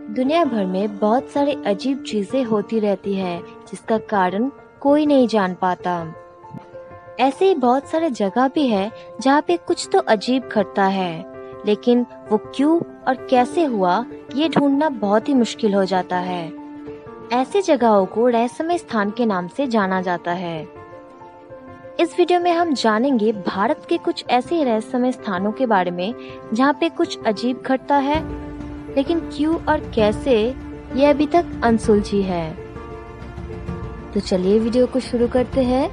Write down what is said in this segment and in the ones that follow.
दुनिया भर में बहुत सारी अजीब चीजें होती रहती है जिसका कारण कोई नहीं जान पाता। ऐसे ही बहुत सारे जगह भी है जहाँ पे कुछ तो अजीब घटता है, लेकिन वो क्यों और कैसे हुआ ये ढूंढना बहुत ही मुश्किल हो जाता है। ऐसी जगहों को रहस्यमय स्थान के नाम से जाना जाता है। इस वीडियो में हम जानेंगे भारत के कुछ ऐसे रहस्यमय स्थानों के बारे में जहाँ पे कुछ अजीब घटता है, लेकिन क्यों और कैसे ये अभी तक अनसुलझी है। तो चलिए वीडियो को शुरू करते हैं।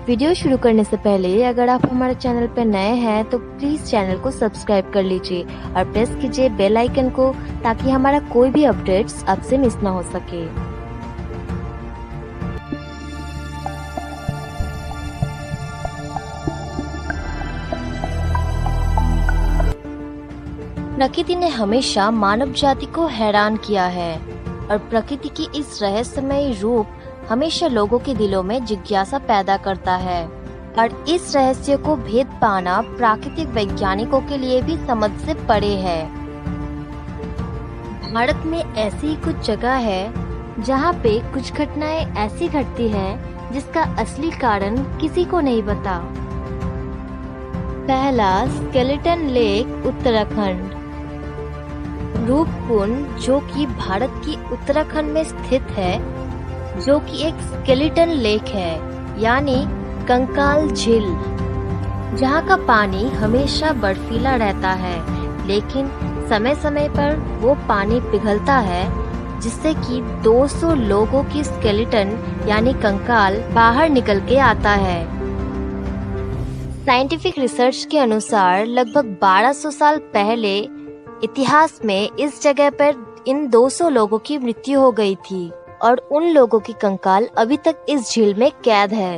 वीडियो शुरू करने से पहले अगर आप हमारे चैनल पर नए हैं तो प्लीज चैनल को सब्सक्राइब कर लीजिए और प्रेस कीजिए बेल आइकन को, ताकि हमारा कोई भी अपडेट्स आपसे मिस ना हो सके। प्रकृति ने हमेशा मानव जाति को हैरान किया है और प्रकृति की इस रहस्यमय रूप हमेशा लोगों के दिलों में जिज्ञासा पैदा करता है, और इस रहस्य को भेद पाना प्राकृतिक वैज्ञानिकों के लिए भी समझ से परे है। भारत में ऐसी ही कुछ जगह है जहाँ पे कुछ घटनाएं ऐसी घटती हैं जिसका असली कारण किसी को नहीं पता। पहला, स्केलेटन लेक, उत्तराखंड। रूपकुंड, जो कि भारत की उत्तराखंड में स्थित है, जो कि एक स्केलेटन लेक है यानी कंकाल झील, जहाँ का पानी हमेशा बर्फीला रहता है, लेकिन समय समय पर वो पानी पिघलता है, जिससे कि 200 लोगों की स्केलेटन यानी कंकाल बाहर निकल के आता है। साइंटिफिक रिसर्च के अनुसार लगभग 1200 साल पहले इतिहास में इस जगह पर इन 200 लोगों की मृत्यु हो गई थी और उन लोगों की कंकाल अभी तक इस झील में कैद है।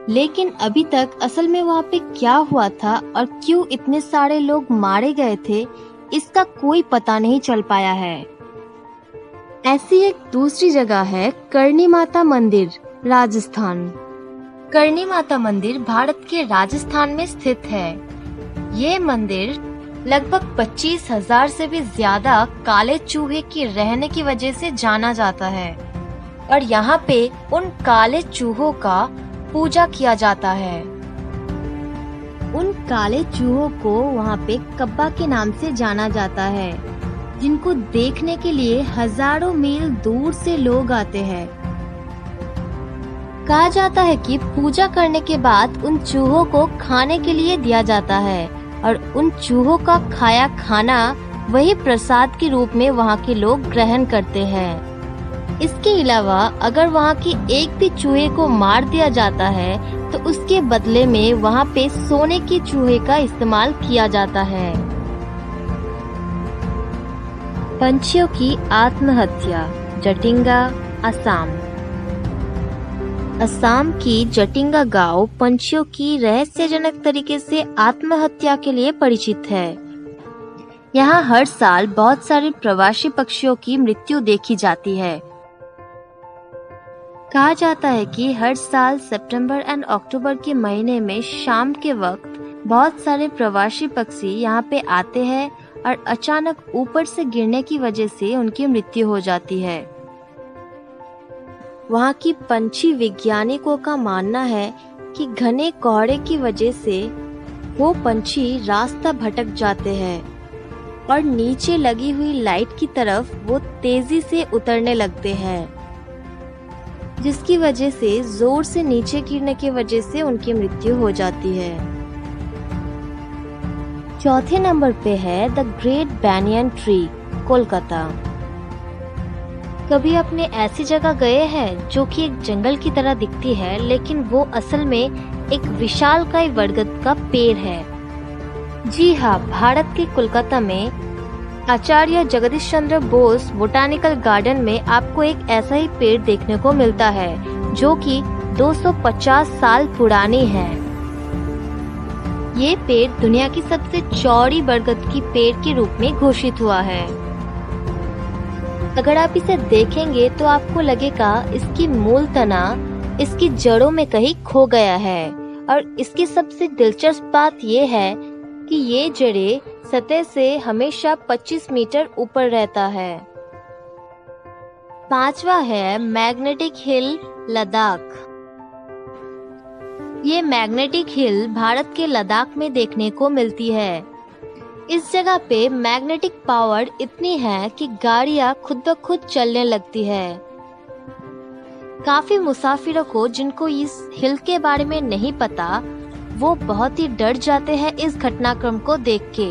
लेकिन अभी तक असल में वहाँ पे क्या हुआ था और क्यों इतने सारे लोग मारे गए थे, इसका कोई पता नहीं चल पाया है। ऐसी एक दूसरी जगह है करणी माता मंदिर, राजस्थान। करणी माता मंदिर भारत के राजस्थान में स्थित है। ये मंदिर लगभग 25,000 से भी ज्यादा काले चूहे के रहने की वजह से जाना जाता है, और यहाँ पे उन काले चूहों का पूजा किया जाता है। उन काले चूहों को वहाँ पे कब्बा के नाम से जाना जाता है, जिनको देखने के लिए हजारों मील दूर से लोग आते हैं। कहा जाता है कि पूजा करने के बाद उन चूहों को खाने के लिए दिया जाता है, और उन चूहों का खाया खाना वही प्रसाद के रूप में वहाँ के लोग ग्रहण करते हैं। इसके अलावा अगर वहाँ के एक भी चूहे को मार दिया जाता है तो उसके बदले में वहाँ पे सोने के चूहे का इस्तेमाल किया जाता है। पंछियों की आत्महत्या, जटिंगा, असम। असम की जटिंगा गांव पंछियों की रहस्यजनक तरीके से आत्महत्या के लिए परिचित है। यहाँ हर साल बहुत सारे प्रवासी पक्षियों की मृत्यु देखी जाती है। कहा जाता है कि हर साल सितंबर और अक्टूबर के महीने में शाम के वक्त बहुत सारे प्रवासी पक्षी यहाँ पे आते हैं और अचानक ऊपर से गिरने की वजह से उनकी मृत्यु हो जाती है। वहाँ की पंछी वैज्ञानिकों का मानना है कि घने कोहरे की वजह से वो पंछी रास्ता भटक जाते हैं और नीचे लगी हुई लाइट की तरफ वो तेजी से उतरने लगते हैं, जिसकी वजह से जोर से नीचे गिरने की वजह से उनकी मृत्यु हो जाती है। चौथे नंबर पे है the great banyan tree, Kolkata. कभी आपने ऐसी जगह गए हैं जो कि एक जंगल की तरह दिखती है, लेकिन वो असल में एक विशालकाय बरगद का पेड़ है। जी हाँ, भारत के कोलकाता में आचार्य जगदीश चंद्र बोस बोटानिकल गार्डन में आपको एक ऐसा ही पेड़ देखने को मिलता है, जो कि 250 साल पुरानी है। ये पेड़ दुनिया की सबसे चौड़ी बरगद की पेड़ के रूप में घोषित हुआ है। अगर आप इसे देखेंगे तो आपको लगेगा इसकी मूल तना इसकी जड़ों में कहीं खो गया है, और इसकी सबसे दिलचस्प बात यह है कि ये जड़ें सतह से हमेशा 25 मीटर ऊपर रहता है। 5वां है मैग्नेटिक हिल लद्दाख। ये मैग्नेटिक हिल भारत के लद्दाख में देखने को मिलती है। इस जगह पे मैग्नेटिक पावर इतनी है कि गाड़ियां खुद ब खुद चलने लगती है। काफी मुसाफिरों को जिनको इस हिल के बारे में नहीं पता, वो बहुत ही डर जाते हैं इस घटनाक्रम को देख के।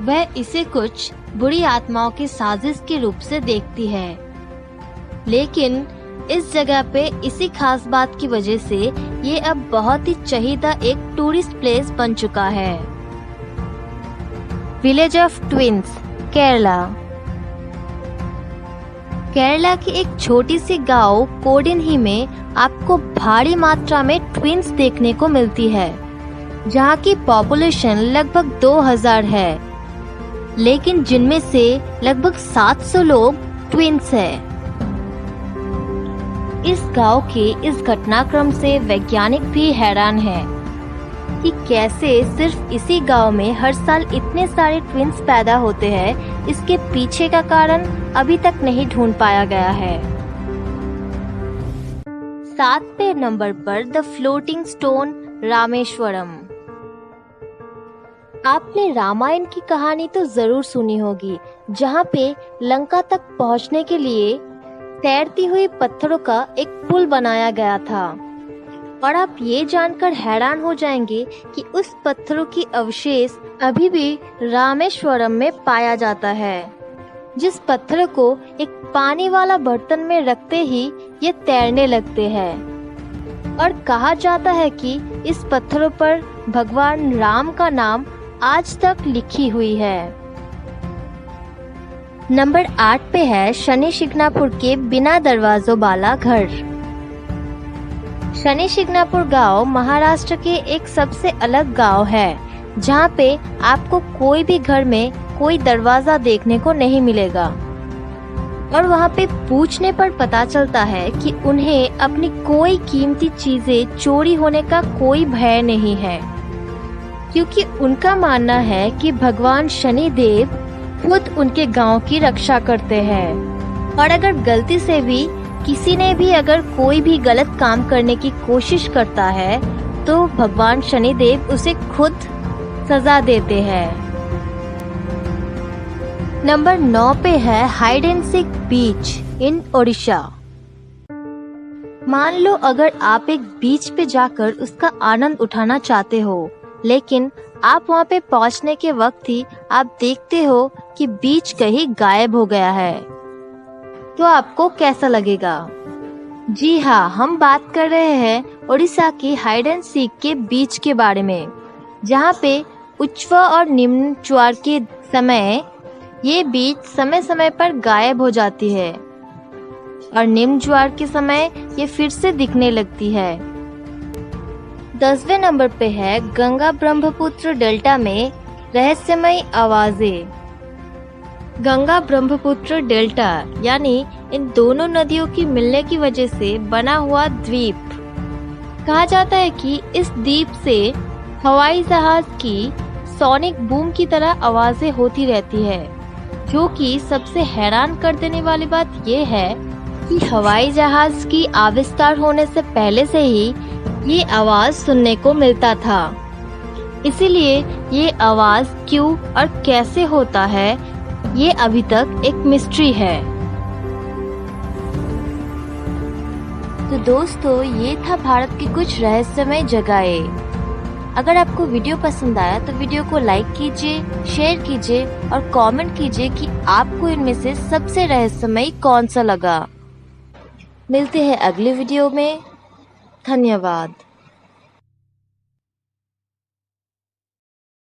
वह इसे कुछ बुरी आत्माओं की साजिश के रूप से देखती है, लेकिन इस जगह पे इसी खास बात की वजह से ये अब बहुत ही चहीदा एक टूरिस्ट प्लेस बन चुका है। Village of twins, Kerala. Kerala की एक छोटी सी गांव कोडिन्ही में आपको भारी मात्रा में ट्विंस देखने को मिलती है, जहां की पॉपुलेशन लगभग 2000 है, लेकिन जिनमें से लगभग 700 लोग ट्विंस हैं। इस गांव के इस घटनाक्रम से वैज्ञानिक भी हैरान हैं कि कैसे सिर्फ इसी गांव में हर साल इतने सारे ट्विंस पैदा होते हैं। इसके पीछे का कारण अभी तक नहीं ढूंढ पाया गया है। 7वें नंबर पर द फ्लोटिंग स्टोन, रामेश्वरम। आपने रामायण की कहानी तो जरूर सुनी होगी, जहाँ पे लंका तक पहुँचने के लिए तैरती हुई पत्थरों का एक पुल बनाया गया था। और आप ये जानकर हैरान हो जाएंगे कि उस पत्थरों की अवशेष अभी भी रामेश्वरम में पाया जाता है, जिस पत्थर को एक पानी वाला बर्तन में रखते ही ये तैरने लगते हैं। और कहा जाता है कि इस पत्थरों पर भगवान राम का नाम आज तक लिखी हुई है। नंबर 8 पे है शनि शिंगणापुर के बिना दरवाजों वाला घर। शनि शिंगणापुर गांव महाराष्ट्र के एक सबसे अलग गांव है, जहां पे आपको कोई भी घर में कोई दरवाजा देखने को नहीं मिलेगा। और वहां पे पूछने पर पता चलता है कि उन्हें अपनी कोई कीमती चीजें चोरी होने का कोई भय नहीं है, क्योंकि उनका मानना है कि भगवान शनि देव खुद उनके गांव की रक्षा करते हैं। और अगर गलती से भी किसी ने भी अगर कोई भी गलत काम करने की कोशिश करता है, तो भगवान शनिदेव उसे खुद सजा देते हैं। नंबर 9 पे है हाइड एंड सीक बीच इन ओडिशा। मान लो अगर आप एक बीच पे जाकर उसका आनंद उठाना चाहते हो, लेकिन आप वहाँ पे पहुँचने के वक्त ही आप देखते हो कि बीच कहीं गायब हो गया है, तो आपको कैसा लगेगा? जी हाँ, हम बात कर रहे हैं ओडिशा की हाइड एंड सीक के बीच के बारे में, जहाँ पे उच्च और निम्न ज्वार के समय ये बीच समय समय पर गायब हो जाती है और निम्न ज्वार के समय ये फिर से दिखने लगती है। 10वें नंबर पे है गंगा ब्रह्मपुत्र डेल्टा में रहस्यमयी आवाजें। गंगा ब्रह्मपुत्र डेल्टा यानी इन दोनों नदियों की मिलने की वजह से बना हुआ द्वीप। कहा जाता है कि इस द्वीप से हवाई जहाज की सोनिक बूम की तरह आवाजें होती रहती है, जो कि सबसे हैरान कर देने वाली बात यह है कि हवाई जहाज की आविष्कार होने से पहले से ही ये आवाज सुनने को मिलता था। इसीलिए ये आवाज क्यों और कैसे होता है, ये अभी तक एक मिस्ट्री है। तो दोस्तों, ये था भारत की कुछ रहस्यमय जगहें। अगर आपको वीडियो पसंद आया तो वीडियो को लाइक कीजिए, शेयर कीजिए और कमेंट कीजिए कि आपको इनमें से सबसे रहस्यमय कौन सा लगा। मिलते हैं अगले वीडियो में। धन्यवाद।